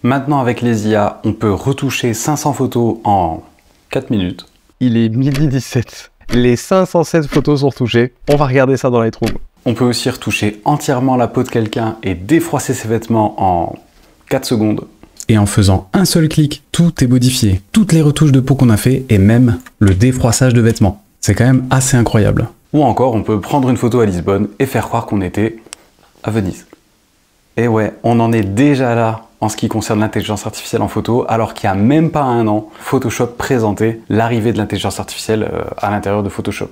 Maintenant avec les IA, on peut retoucher 500 photos en 4 minutes. Il est 12h17. Les 507 photos sont retouchées. On va regarder ça dans Lightroom. On peut aussi retoucher entièrement la peau de quelqu'un et défroisser ses vêtements en 4 secondes. Et en faisant un seul clic, tout est modifié. Toutes les retouches de peau qu'on a fait et même le défroissage de vêtements. C'est quand même assez incroyable. Ou encore, on peut prendre une photo à Lisbonne et faire croire qu'on était à Venise. Et ouais, on en est déjà là en ce qui concerne l'intelligence artificielle en photo, alors qu'il n'y a même pas un an, Photoshop présentait l'arrivée de l'intelligence artificielle à l'intérieur de Photoshop.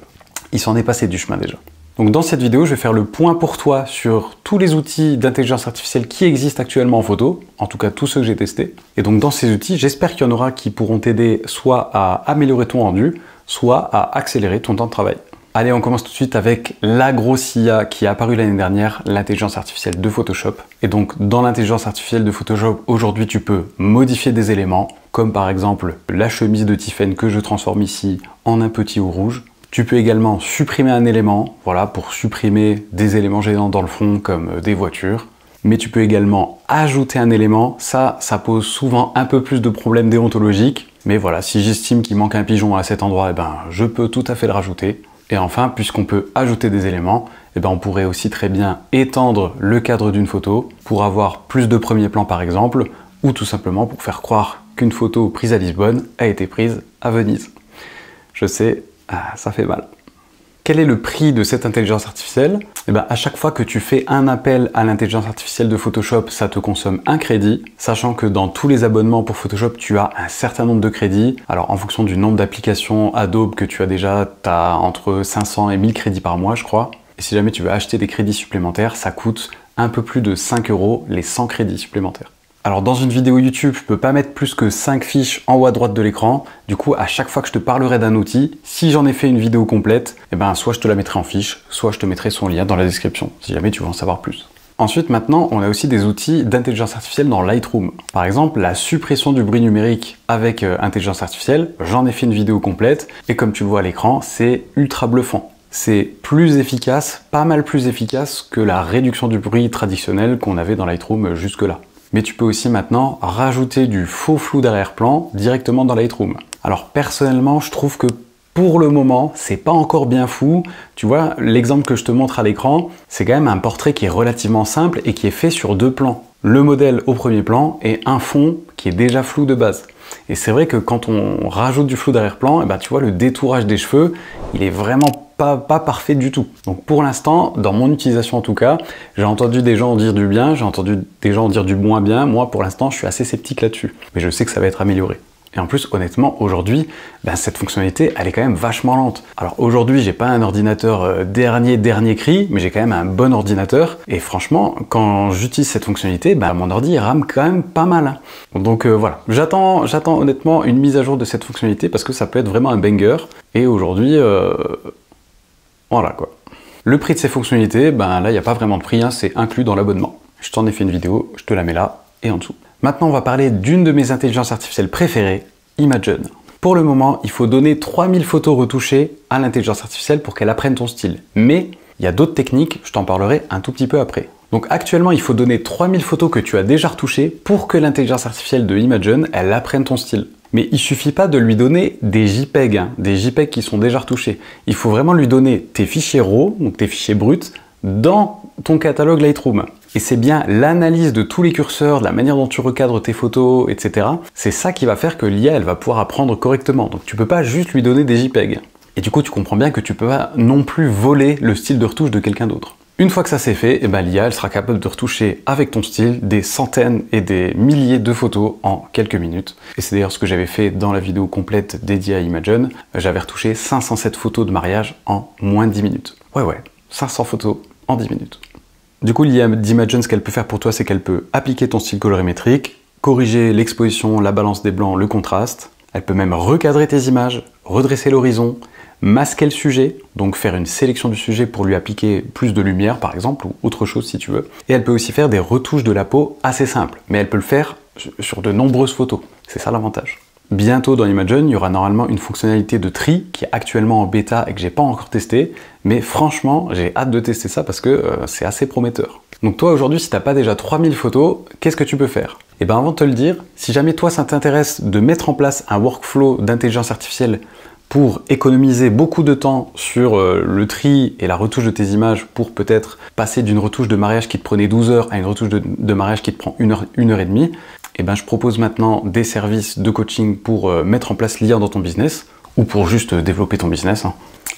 Il s'en est passé du chemin déjà. Donc dans cette vidéo, je vais faire le point pour toi sur tous les outils d'intelligence artificielle qui existent actuellement en photo, en tout cas tous ceux que j'ai testés. Et donc dans ces outils, j'espère qu'il y en aura qui pourront t'aider soit à améliorer ton rendu, soit à accélérer ton temps de travail. Allez, on commence tout de suite avec la grosse IA qui est apparue l'année dernière, l'intelligence artificielle de Photoshop. Et donc, dans l'intelligence artificielle de Photoshop, aujourd'hui, tu peux modifier des éléments, comme par exemple la chemise de Tiffen que je transforme ici en un petit ou rouge. Tu peux également supprimer un élément, voilà, pour supprimer des éléments gênants dans le fond, comme des voitures. Mais tu peux également ajouter un élément. Ça pose souvent un peu plus de problèmes déontologiques. Mais voilà, si j'estime qu'il manque un pigeon à cet endroit, eh ben, je peux tout à fait le rajouter. Et enfin, puisqu'on peut ajouter des éléments, eh ben on pourrait aussi très bien étendre le cadre d'une photo pour avoir plus de premiers plans par exemple, ou tout simplement pour faire croire qu'une photo prise à Lisbonne a été prise à Venise. Je sais, ça fait mal. Quel est le prix de cette intelligence artificielle? Eh ben, à chaque fois que tu fais un appel à l'intelligence artificielle de Photoshop, ça te consomme un crédit, sachant que dans tous les abonnements pour Photoshop, tu as un certain nombre de crédits. Alors, en fonction du nombre d'applications Adobe que tu as déjà, tu as entre 500 et 1000 crédits par mois, je crois. Et si jamais tu veux acheter des crédits supplémentaires, ça coûte un peu plus de 5 € les 100 crédits supplémentaires. Alors dans une vidéo YouTube, je peux pas mettre plus que 5 fiches en haut à droite de l'écran. Du coup, à chaque fois que je te parlerai d'un outil, si j'en ai fait une vidéo complète, eh ben, soit je te la mettrai en fiche, soit je te mettrai son lien dans la description, si jamais tu veux en savoir plus. Ensuite, maintenant, on a aussi des outils d'intelligence artificielle dans Lightroom. Par exemple, la suppression du bruit numérique avec intelligence artificielle, j'en ai fait une vidéo complète, et comme tu le vois à l'écran, c'est ultra bluffant. C'est plus efficace, pas mal plus efficace que la réduction du bruit traditionnelle qu'on avait dans Lightroom jusque-là. Mais tu peux aussi maintenant rajouter du faux flou d'arrière-plan directement dans Lightroom. Alors personnellement, je trouve que pour le moment, c'est pas encore bien fou. Tu vois, l'exemple que je te montre à l'écran, c'est quand même un portrait qui est relativement simple et qui est fait sur 2 plans. Le modèle au premier plan et un fond qui est déjà flou de base. Et c'est vrai que quand on rajoute du flou d'arrière-plan, eh ben, tu vois, le détourage des cheveux, il est vraiment pas parfait du tout. Donc pour l'instant, dans mon utilisation en tout cas, j'ai entendu des gens en dire du bien, j'ai entendu des gens en dire du moins bien. Moi, pour l'instant, je suis assez sceptique là-dessus. Mais je sais que ça va être amélioré. Et en plus, honnêtement, aujourd'hui, ben, cette fonctionnalité, elle est quand même vachement lente. Alors aujourd'hui, j'ai pas un ordinateur dernier cri, mais j'ai quand même un bon ordinateur. Et franchement, quand j'utilise cette fonctionnalité, ben, mon ordi il rame quand même pas mal. Donc voilà, j'attends honnêtement une mise à jour de cette fonctionnalité parce que ça peut être vraiment un banger. Et aujourd'hui, voilà quoi. Le prix de ces fonctionnalités, ben là, il n'y a pas vraiment de prix, hein, c'est inclus dans l'abonnement. Je t'en ai fait une vidéo, je te la mets là et en dessous. Maintenant, on va parler d'une de mes intelligences artificielles préférées, Imagen. Pour le moment, il faut donner 3000 photos retouchées à l'intelligence artificielle pour qu'elle apprenne ton style. Mais il y a d'autres techniques, je t'en parlerai un tout petit peu après. Donc actuellement, il faut donner 3000 photos que tu as déjà retouchées pour que l'intelligence artificielle de Imagen, elle apprenne ton style. Mais il suffit pas de lui donner des JPEG, hein, des JPEG qui sont déjà retouchés. Il faut vraiment lui donner tes fichiers RAW, donc tes fichiers bruts, dans ton catalogue Lightroom. Et c'est bien l'analyse de tous les curseurs, de la manière dont tu recadres tes photos, etc. C'est ça qui va faire que l'IA, elle va pouvoir apprendre correctement. Donc tu peux pas juste lui donner des JPEG. Et du coup, tu comprends bien que tu peux pas non plus voler le style de retouche de quelqu'un d'autre. Une fois que ça c'est fait, eh ben, l'IA elle sera capable de retoucher avec ton style des centaines et des milliers de photos en quelques minutes. Et c'est d'ailleurs ce que j'avais fait dans la vidéo complète dédiée à Imagen. J'avais retouché 507 photos de mariage en moins de 10 minutes. Ouais, 500 photos en 10 minutes. Du coup, l'IA d'Imagen, ce qu'elle peut faire pour toi, c'est qu'elle peut appliquer ton style colorimétrique, corriger l'exposition, la balance des blancs, le contraste. Elle peut même recadrer tes images, redresser l'horizon, masquer le sujet, donc faire une sélection du sujet pour lui appliquer plus de lumière par exemple, ou autre chose si tu veux. Et elle peut aussi faire des retouches de la peau assez simples, mais elle peut le faire sur de nombreuses photos. C'est ça l'avantage. Bientôt dans Imagen, il y aura normalement une fonctionnalité de tri qui est actuellement en bêta et que j'ai pas encore testé, mais franchement, j'ai hâte de tester ça parce que c'est assez prometteur. Donc toi aujourd'hui, si t'as pas déjà 3000 photos, qu'est-ce que tu peux faire? Et bien avant de te le dire, si jamais toi ça t'intéresse de mettre en place un workflow d'intelligence artificielle pour économiser beaucoup de temps sur le tri et la retouche de tes images pour peut-être passer d'une retouche de mariage qui te prenait 12 heures à une retouche de mariage qui te prend 1 heure et demie, et ben je propose maintenant des services de coaching pour mettre en place l'IA dans ton business ou pour juste développer ton business.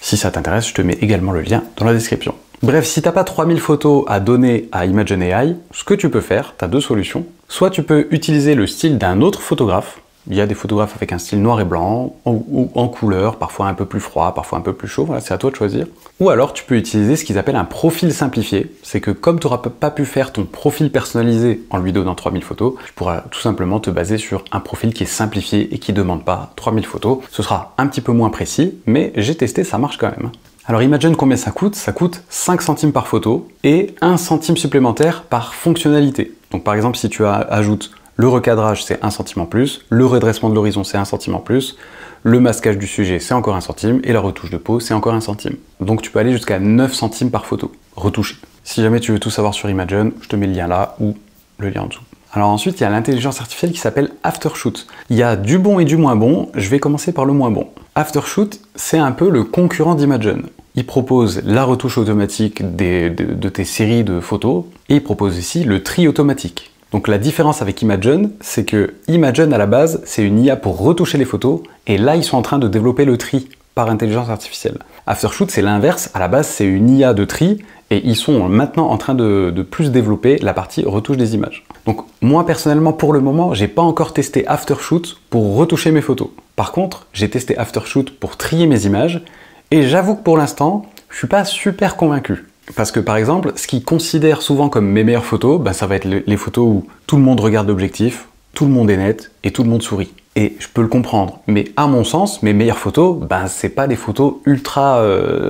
Si ça t'intéresse, je te mets également le lien dans la description. Bref, si t'as pas 3000 photos à donner à Imagen AI, ce que tu peux faire, tu as deux solutions. Soit tu peux utiliser le style d'un autre photographe. Il y a des photographes avec un style noir et blanc, ou en couleur, parfois un peu plus froid, parfois un peu plus chaud, voilà, c'est à toi de choisir. Ou alors tu peux utiliser ce qu'ils appellent un profil simplifié. C'est que comme tu n'auras pas pu faire ton profil personnalisé en lui donnant 3000 photos, tu pourras tout simplement te baser sur un profil qui est simplifié et qui ne demande pas 3000 photos. Ce sera un petit peu moins précis, mais j'ai testé, ça marche quand même. Alors Imagen, combien ça coûte? Ça coûte 5 centimes par photo et 1 centime supplémentaire par fonctionnalité. Donc par exemple, si tu ajoutes le recadrage, c'est 1 centime en plus, le redressement de l'horizon, c'est 1 centime en plus, le masquage du sujet, c'est encore 1 centime, et la retouche de peau, c'est encore 1 centime. Donc tu peux aller jusqu'à 9 centimes par photo, retouché. Si jamais tu veux tout savoir sur Imagen, je te mets le lien là ou le lien en dessous. Alors ensuite, il y a l'intelligence artificielle qui s'appelle Aftershoot. Il y a du bon et du moins bon, je vais commencer par le moins bon. Aftershoot, c'est un peu le concurrent d'Imagen. Il propose la retouche automatique de tes séries de photos, et il propose aussi le tri automatique. Donc la différence avec Imagen, c'est que Imagen à la base, c'est une IA pour retoucher les photos, et là ils sont en train de développer le tri par intelligence artificielle. Aftershoot, c'est l'inverse, à la base c'est une IA de tri, et ils sont maintenant en train de plus développer la partie retouche des images. Donc moi personnellement, pour le moment, j'ai pas encore testé Aftershoot pour retoucher mes photos. Par contre, j'ai testé Aftershoot pour trier mes images, et j'avoue que pour l'instant, je suis pas super convaincu. Parce que par exemple, ce qu'ils considèrent souvent comme mes meilleures photos, ben, ça va être les photos où tout le monde regarde l'objectif, tout le monde est net et tout le monde sourit. Et je peux le comprendre, mais à mon sens, mes meilleures photos, ben, c'est pas des photos ultra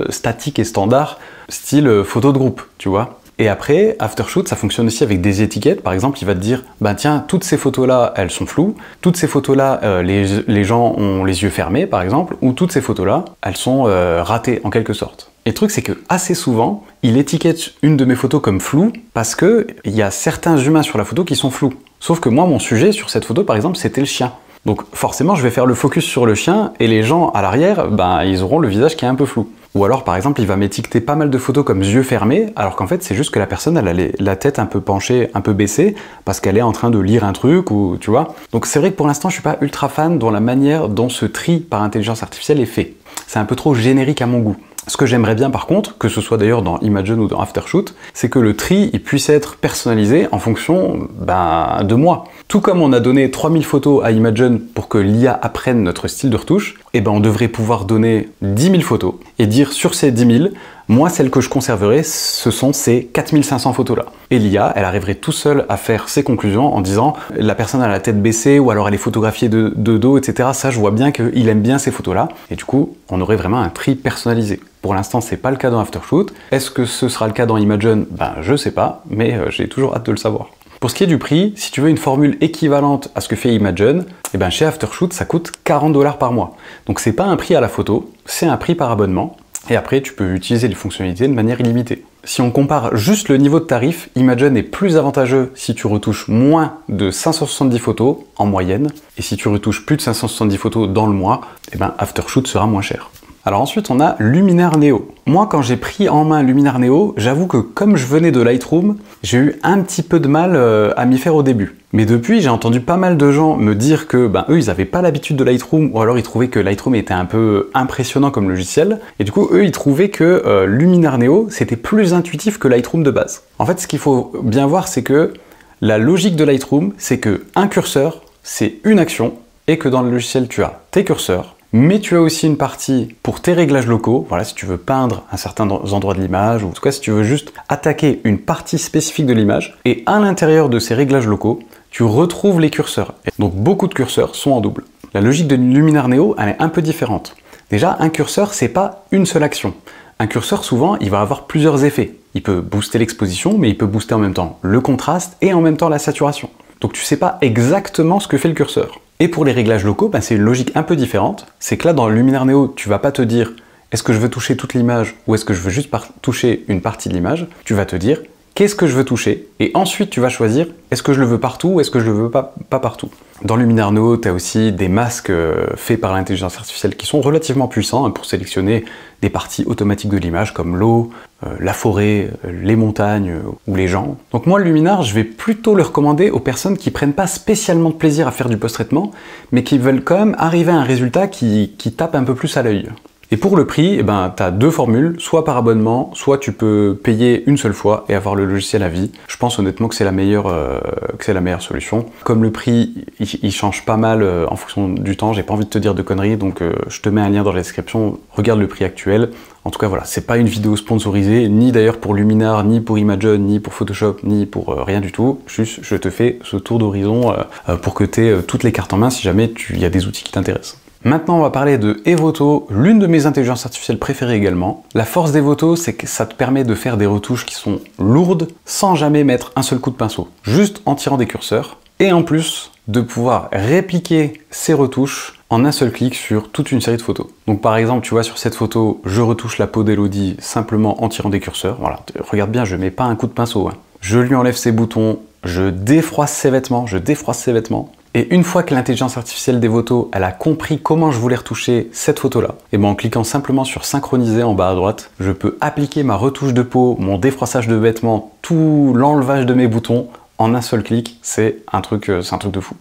statiques et standards, style photo de groupe, tu vois. Et après, Aftershoot, ça fonctionne aussi avec des étiquettes. Par exemple, il va te dire, ben tiens, toutes ces photos-là, elles sont floues. Toutes ces photos-là, les gens ont les yeux fermés, par exemple. Ou toutes ces photos-là, elles sont ratées, en quelque sorte. Et le truc, c'est que assez souvent, il étiquette une de mes photos comme floue parce que il y a certains humains sur la photo qui sont flous. Sauf que moi, mon sujet sur cette photo, par exemple, c'était le chien. Donc forcément, je vais faire le focus sur le chien et les gens à l'arrière, ben, ils auront le visage qui est un peu flou. Ou alors, par exemple, il va m'étiqueter pas mal de photos comme yeux fermés, alors qu'en fait, c'est juste que la personne, elle a la tête un peu penchée, un peu baissée, parce qu'elle est en train de lire un truc, ou tu vois. Donc c'est vrai que pour l'instant, je suis pas ultra fan dans la manière dont ce tri par intelligence artificielle est fait. C'est un peu trop générique à mon goût. Ce que j'aimerais bien par contre, que ce soit d'ailleurs dans Imagen ou dans Aftershoot, c'est que le tri il puisse être personnalisé en fonction de moi. Tout comme on a donné 3000 photos à Imagen pour que l'IA apprenne notre style de retouche, et ben on devrait pouvoir donner 10 000 photos et dire sur ces 10 000, moi celles que je conserverai, ce sont ces 4500 photos là. Et l'IA, elle arriverait tout seule à faire ses conclusions en disant la personne a la tête baissée ou alors elle est photographiée de dos, etc. Ça je vois bien qu'il aime bien ces photos là. Et du coup, on aurait vraiment un tri personnalisé. Pour l'instant, c'est pas le cas dans Aftershoot. Est-ce que ce sera le cas dans Imagen? Ben, je sais pas, mais j'ai toujours hâte de le savoir. Pour ce qui est du prix, si tu veux une formule équivalente à ce que fait Imagen, eh ben chez Aftershoot, ça coûte 40 $ par mois. Donc c'est pas un prix à la photo, c'est un prix par abonnement. Et après, tu peux utiliser les fonctionnalités de manière illimitée. Si on compare juste le niveau de tarif, Imagen est plus avantageux si tu retouches moins de 570 photos en moyenne. Et si tu retouches plus de 570 photos dans le mois, eh ben Aftershoot sera moins cher. Alors ensuite, on a Luminar Neo. Moi, quand j'ai pris en main Luminar Neo, j'avoue que comme je venais de Lightroom, j'ai eu un petit peu de mal à m'y faire au début. Mais depuis, j'ai entendu pas mal de gens me dire que eux, ils n'avaient pas l'habitude de Lightroom, ou alors ils trouvaient que Lightroom était un peu impressionnant comme logiciel. Et du coup, eux, ils trouvaient que Luminar Neo, c'était plus intuitif que Lightroom de base. En fait, ce qu'il faut bien voir, c'est que la logique de Lightroom, c'est que un curseur, c'est une action, et que dans le logiciel, tu as tes curseurs, mais tu as aussi une partie pour tes réglages locaux, voilà, si tu veux peindre un certain endroit de l'image, ou en tout cas si tu veux juste attaquer une partie spécifique de l'image, et à l'intérieur de ces réglages locaux, tu retrouves les curseurs. Et donc beaucoup de curseurs sont en double. La logique de Luminar Neo, elle est un peu différente. Déjà, un curseur, c'est pas une seule action. Un curseur, souvent, il va avoir plusieurs effets. Il peut booster l'exposition, mais il peut booster en même temps le contraste et en même temps la saturation. Donc tu sais pas exactement ce que fait le curseur. Et pour les réglages locaux, c'est une logique un peu différente. C'est que là, dans le Luminar Neo, tu vas pas te dire est-ce que je veux toucher toute l'image ou est-ce que je veux juste toucher une partie de l'image. Tu vas te dire qu'est-ce que je veux toucher et ensuite tu vas choisir est-ce que je le veux partout ou est-ce que je le veux pas partout. Dans Luminar Neo, tu as aussi des masques faits par l'intelligence artificielle qui sont relativement puissants pour sélectionner des parties automatiques de l'image comme l'eau, la forêt, les montagnes ou les gens. Donc moi, le Luminar, je vais plutôt le recommander aux personnes qui prennent pas spécialement de plaisir à faire du post-traitement, mais qui veulent quand même arriver à un résultat qui tape un peu plus à l'œil. Et pour le prix, tu as deux formules, soit par abonnement, soit tu peux payer une seule fois et avoir le logiciel à vie. Je pense honnêtement que c'est la meilleure solution. Comme le prix, il change pas mal en fonction du temps, j'ai pas envie de te dire de conneries, donc je te mets un lien dans la description, regarde le prix actuel. En tout cas voilà, c'est pas une vidéo sponsorisée, ni d'ailleurs pour Luminar, ni pour Imagen, ni pour Photoshop, ni pour rien du tout. Juste, je te fais ce tour d'horizon pour que tu aies toutes les cartes en main si jamais il y a des outils qui t'intéressent. Maintenant, on va parler de Evoto, l'une de mes intelligences artificielles préférées également. La force d'Evoto, c'est que ça te permet de faire des retouches qui sont lourdes sans jamais mettre un seul coup de pinceau, juste en tirant des curseurs. Et en plus, de pouvoir répliquer ces retouches en un seul clic sur toute une série de photos. Donc par exemple, tu vois, sur cette photo, je retouche la peau d'Elodie simplement en tirant des curseurs. Voilà, regarde bien, je mets pas un coup de pinceau. Je lui enlève ses boutons, je défroisse ses vêtements, Et une fois que l'intelligence artificielle d'Evoto, elle a compris comment je voulais retoucher cette photo-là, et en cliquant simplement sur synchroniser en bas à droite, je peux appliquer ma retouche de peau, mon défroissage de vêtements, tout l'enlevage de mes boutons en un seul clic. C'est un truc de fou.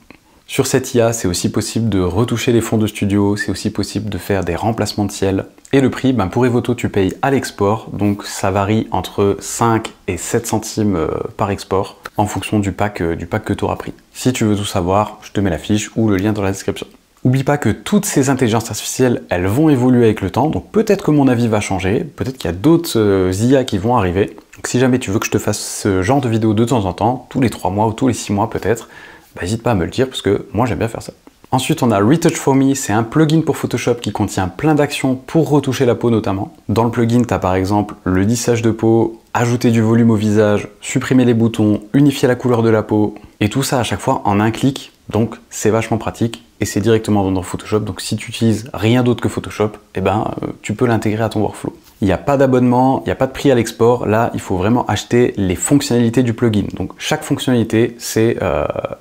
Sur cette IA, c'est aussi possible de retoucher les fonds de studio, c'est aussi possible de faire des remplacements de ciel. Et le prix, pour Evoto, tu payes à l'export, donc ça varie entre 5 et 7 centimes par export, en fonction du pack que tu auras pris. Si tu veux tout savoir, je te mets la fiche ou le lien dans la description. N'oublie pas que toutes ces intelligences artificielles, elles vont évoluer avec le temps, donc peut-être que mon avis va changer, peut-être qu'il y a d'autres IA qui vont arriver. Donc si jamais tu veux que je te fasse ce genre de vidéo de temps en temps, tous les 3 mois ou tous les 6 mois peut-être, n'hésite pas à me le dire parce que moi j'aime bien faire ça. Ensuite, on a Retouch for Me, c'est un plugin pour Photoshop qui contient plein d'actions pour retoucher la peau notamment. Dans le plugin, tu as par exemple le lissage de peau, ajouter du volume au visage, supprimer les boutons, unifier la couleur de la peau, et tout ça à chaque fois en un clic, donc c'est vachement pratique et c'est directement dans Photoshop, donc si tu utilises rien d'autre que Photoshop, tu peux l'intégrer à ton workflow. Il n'y a pas d'abonnement, il n'y a pas de prix à l'export, là il faut vraiment acheter les fonctionnalités du plugin. Donc chaque fonctionnalité c'est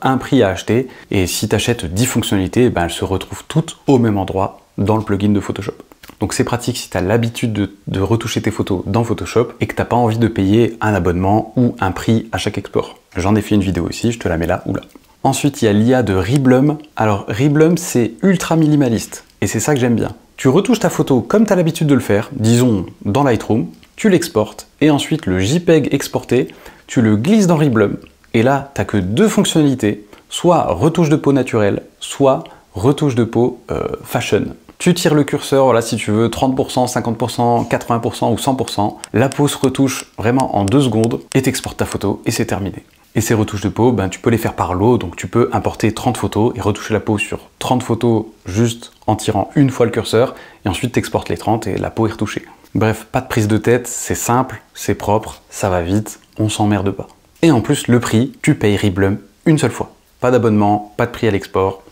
un prix à acheter et si tu achètes 10 fonctionnalités, elles se retrouvent toutes au même endroit dans le plugin de Photoshop. Donc c'est pratique si tu as l'habitude de retoucher tes photos dans Photoshop et que tu n'as pas envie de payer un abonnement ou un prix à chaque export. J'en ai fait une vidéo ici, je te la mets là ou là. Ensuite il y a l'IA de Riblum. Alors Riblum c'est ultra minimaliste et c'est ça que j'aime bien. Tu retouches ta photo comme tu as l'habitude de le faire, disons dans Lightroom, tu l'exportes et ensuite le JPEG exporté, tu le glisses dans Riblum et là tu n'as que deux fonctionnalités, soit retouche de peau naturelle, soit retouche de peau fashion. Tu tires le curseur, voilà, si tu veux 30%, 50%, 80% ou 100%, la peau se retouche vraiment en 2 secondes et t'exportes ta photo et c'est terminé. Et ces retouches de peau, tu peux les faire par lot, donc tu peux importer 30 photos et retoucher la peau sur 30 photos juste en tirant une fois le curseur et ensuite t'exportes les 30 et la peau est retouchée. Bref, pas de prise de tête, c'est simple, c'est propre, ça va vite, on s'emmerde pas. Et en plus, le prix, tu payes Riblum une seule fois. Pas d'abonnement, pas de prix à l'export,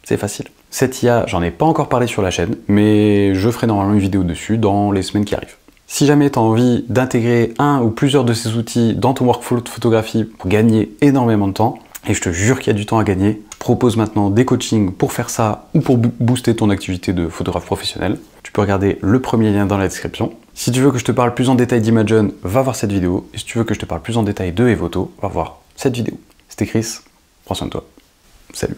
c'est facile. Cette IA, j'en ai pas encore parlé sur la chaîne, mais je ferai normalement une vidéo dessus dans les semaines qui arrivent. Si jamais tu as envie d'intégrer un ou plusieurs de ces outils dans ton workflow de photographie pour gagner énormément de temps, et je te jure qu'il y a du temps à gagner, je propose maintenant des coachings pour faire ça ou pour booster ton activité de photographe professionnel. Tu peux regarder le premier lien dans la description. Si tu veux que je te parle plus en détail d'Imagen, va voir cette vidéo. Et si tu veux que je te parle plus en détail de Evoto, va voir cette vidéo. C'était Chris, prends soin de toi. Salut.